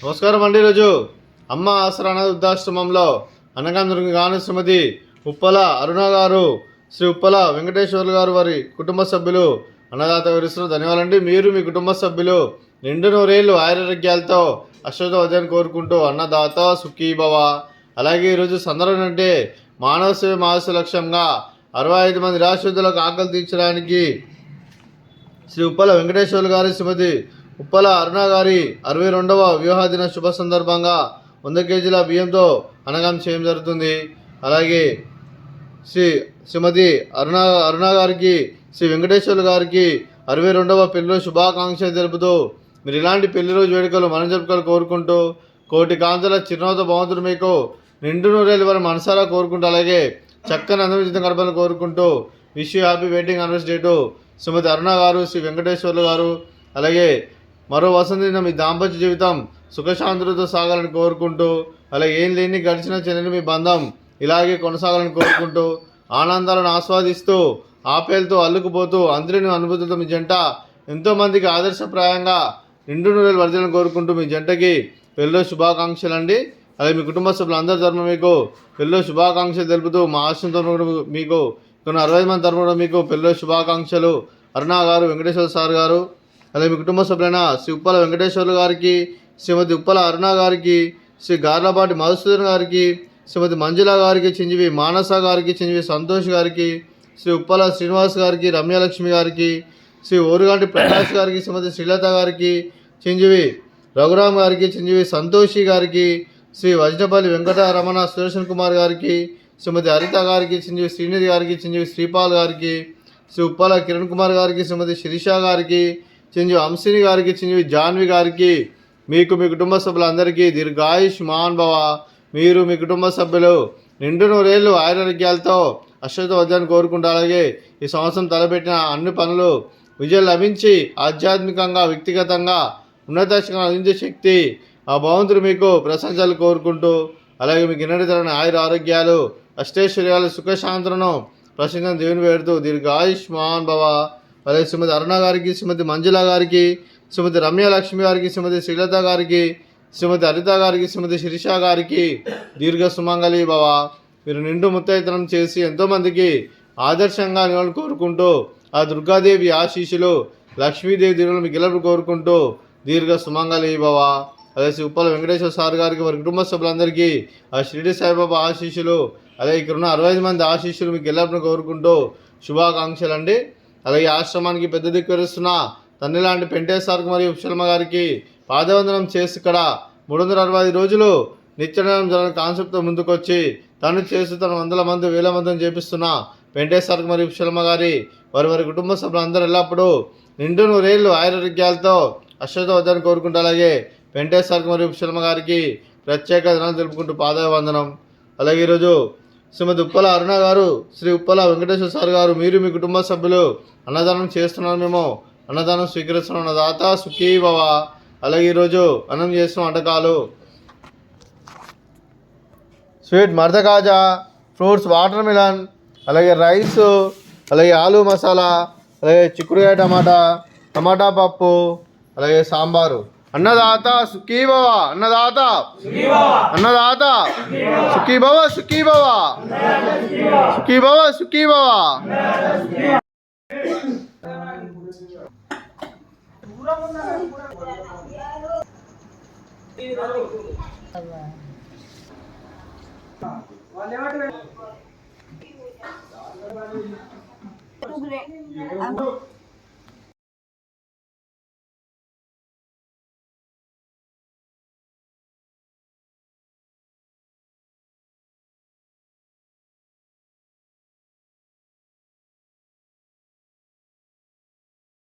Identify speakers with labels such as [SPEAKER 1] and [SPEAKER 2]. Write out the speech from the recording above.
[SPEAKER 1] నమస్కారం అండి. ఈరోజు అమ్మ ఆసరా అనాథ వృద్ధాశ్రమంలో గాను శ్రీమతి ఉప్పల అరుణ గారు, శ్రీ ఉప్పల వెంకటేశ్వర్లు గారు వారి కుటుంబ సభ్యులు అన్నదాత వివరిస్తున్న ధన్యవాదాలండి. మీరు మీ కుటుంబ సభ్యులు నిండు నూరేళ్లు ఆయురారోగ్యాలతో అశ్వతవద్యాన్ని కోరుకుంటూ అన్నదాత సుఖీభవ. అలాగే ఈరోజు సందర్భం అంటే మానవ సేవ మహాస్య లక్ష్యంగా 65 మంది నిరాశ్రితులకు ఆకలి తీర్చడానికి శ్రీ ఉప్పల వెంకటేశ్వర్లు గారి, శ్రీమతి ఉప్పల అరుణ గారి 62వ వివాహ దిన శుభ సందర్భంగా 100 కేజీల బియ్యంతో అన్నదానం చేయడం జరుగుతుంది. అలాగే శ్రీమతి అరుణ గారికి, శ్రీ వెంకటేశ్వర్లు గారికి 62వ పెళ్లి శుభాకాంక్షలు తెలుపుతూ మీరు ఇలాంటి పెళ్లి రోజు వేడుకలు మనం జరుపుకోవాలి కోరుకుంటూ, కోటి కాంతుల చిరునవ్వుతో భగవంతుడు మీకు నిండు నూరేళ్ళు వారి మనసారా కోరుకుంటూ, అలాగే చక్కని అందమైన గడపలను కోరుకుంటూ wish you happy wedding anniversary to Shrimati Aruna garu, Shri Venkateswarlu గారు. అలాగే మరో వసంత దిన మీ దాంపత్య జీవితం సుఖశాంతులతో సాగాలని కోరుకుంటూ, అలాగే ఏం లేని గడిచిన చెందిన మీ బంధం ఇలాగే కొనసాగాలని కోరుకుంటూ, ఆనందాలను ఆస్వాదిస్తూ ఆపేలతో అల్లుకుపోతూ అందరిని అనుభూతులతో మీ జంట ఎంతోమందికి ఆదర్శప్రాయంగా నిండు నూరేళ్ళు వర్ధలను కోరుకుంటూ మీ జంటకి పెళ్ళో శుభాకాంక్షలు అండి. అలాగే మీ కుటుంబ సభ్యులు అందరి తరఫున మీకు పెళ్ళో శుభాకాంక్షలు తెలుపుతూ మా ఆశ్రమం తరఫున మీకు కొన్ని 65 మంది తరఫున మీకు పెళ్ళో శుభాకాంక్షలు అరుణ గారు, వెంకటేశ్వర సార్ గారు. అలాగే మీ కుటుంబ సభ్యులైన శ్రీ ఉప్పల వెంకటేశ్వర్లు గారికి, శ్రీమతి ఉప్పల అరుణ గారికి, శ్రీ గార్లపాటి మధుసూదన్ గారికి, శ్రీమతి మంజుల గారికి, చింజివి మానస గారికి, చింజివి సంతోష్ గారికి, శ్రీ ఉప్పల శ్రీనివాస్ గారికి, రమ్యలక్ష్మి గారికి, శ్రీ ఓరుగంటి ప్రకాష్ గారికి, శ్రీమతి శ్రీలత గారికి, చింజివి రఘురామ్ గారికి, చింజివి సంతోషి గారికి, శ్రీ వజ్రపల్లి వెంకటరమణ సుదర్శన్ కుమార్ గారికి, శ్రీమతి హరిత గారికి, చింజివి శ్రీనిధి గారికి, చింజివి శ్రీపాల్ గారికి, శ్రీ ఉప్పల కిరణ్ కుమార్ గారికి, శ్రీమతి శిరీష గారికి, చింజివి అంశిని గారికి, చింజివి జాన్వి గారికి, మీకు మీ కుటుంబ సభ్యులందరికీ దీర్ఘాయుష్మాన్ భవ. మీరు మీ కుటుంబ సభ్యులు నిండు నూరేళ్ళు ఆయురారోగ్యాలతో అశ్వతవద్యాన్ని కోరుకుంటూ, అలాగే ఈ సంవత్సరం తలపెట్టిన అన్ని పనులు విజయం లభించి ఆధ్యాత్మికంగా వ్యక్తిగతంగా ఉన్నత అందించే శక్తి ఆ భగవంతుడు మీకు ప్రశంసలు కోరుకుంటూ, అలాగే మీకు ఎన్నటి తరని ఆయుర ఆరోగ్యాలు అష్టైశ్వర్యాలు సుఖశాంతులను ప్రశంసన దేవుని వేడుతూ దీర్ఘాయుష్మాన్ భవ. అలాగే శ్రీమతి అరుణ గారికి, శ్రీమతి మంజుల గారికి, శ్రీమతి రమ్యలక్ష్మి గారికి, శ్రీమతి శ్రీలత గారికి, శ్రీమతి హరిత గారికి, శ్రీమతి శిరీష గారికి దీర్ఘ సుమంగళి భవ. మీరు నిండు ముత్తైతనం చేసి ఎంతోమందికి ఆదర్శంగా నిలవాలని కోరుకుంటూ, ఆ దుర్గాదేవి ఆశీస్సులు లక్ష్మీదేవి దీవులను మీకు గెలుపు కోరుకుంటూ దీర్ఘ సుమంగళి భవ. అదే శ్రీ ఉప్పల వెంకటేశ్వర సార్ గారికి, వారి కుటుంబ సభ్యులందరికీ ఆ షిరిడి సాయిబాబా ఆశీస్సులు, అలాగే ఇక్కడ ఉన్న 65 మంది ఆశీస్సులు మీకు గెలుపును కోరుకుంటూ శుభాకాంక్షలు అండి. అలాగే ఆశ్రమానికి పెద్ద దిక్కువరుస్తున్న తండ్రి లాంటి పెంటేశ్వర సార్కి మరియు ఉప్షల్మ గారికి పాదవందనం చేసి ఇక్కడ 365 రోజులు నిత్యనం జరగని కాన్సెప్ట్తో ముందుకొచ్చి తను చేస్తూ తన 100 మంది 1000 మందిని చేపిస్తున్న పెంటేశ్వర సార్కి మరియు ఉప్షల్మ గారి వారి కుటుంబ సభ్యులందరూ ఎల్లప్పుడూ నిండు నూరేళ్ళు ఆయురారోగ్యాలతో అశ్వతవద్యాన్ని కోరుకుంటూ, అలాగే వెంకటేశ్వర సార్కి మరియు ఉప్షల్మ గారికి ప్రత్యేక దినాలు తెలుపుకుంటూ పాదవందనం. అలాగే ఈరోజు శ్రీమతి ఉప్పల అరుణ గారు, శ్రీ ఉప్పల వెంకటేశ్వర సార్ గారు, మీరు మీ కుటుంబ సభ్యులు అన్నదానం చేస్తున్నారు, మేము అన్నదానం స్వీకరిస్తున్నాం, అన్నదాత సుఖీ భవ. అలాగే ఈరోజు అన్నం చేస్తున్న వంటకాలు స్వీట్ మర్ద కాజా, ఫ్రూట్స్ వాటర్ మిలన్, అలాగే రైస్, అలాగే ఆలు మసాలా, అలాగే చిక్కుడుకాయ టమాటా పప్పు, అలాగే సాంబారు. అన్నదాత సుఖీ భవ, అన్నదాత అన్నదాత సుఖీ భవ, సుఖీ భవ, సుఖీ భవ, సుఖీ భవ.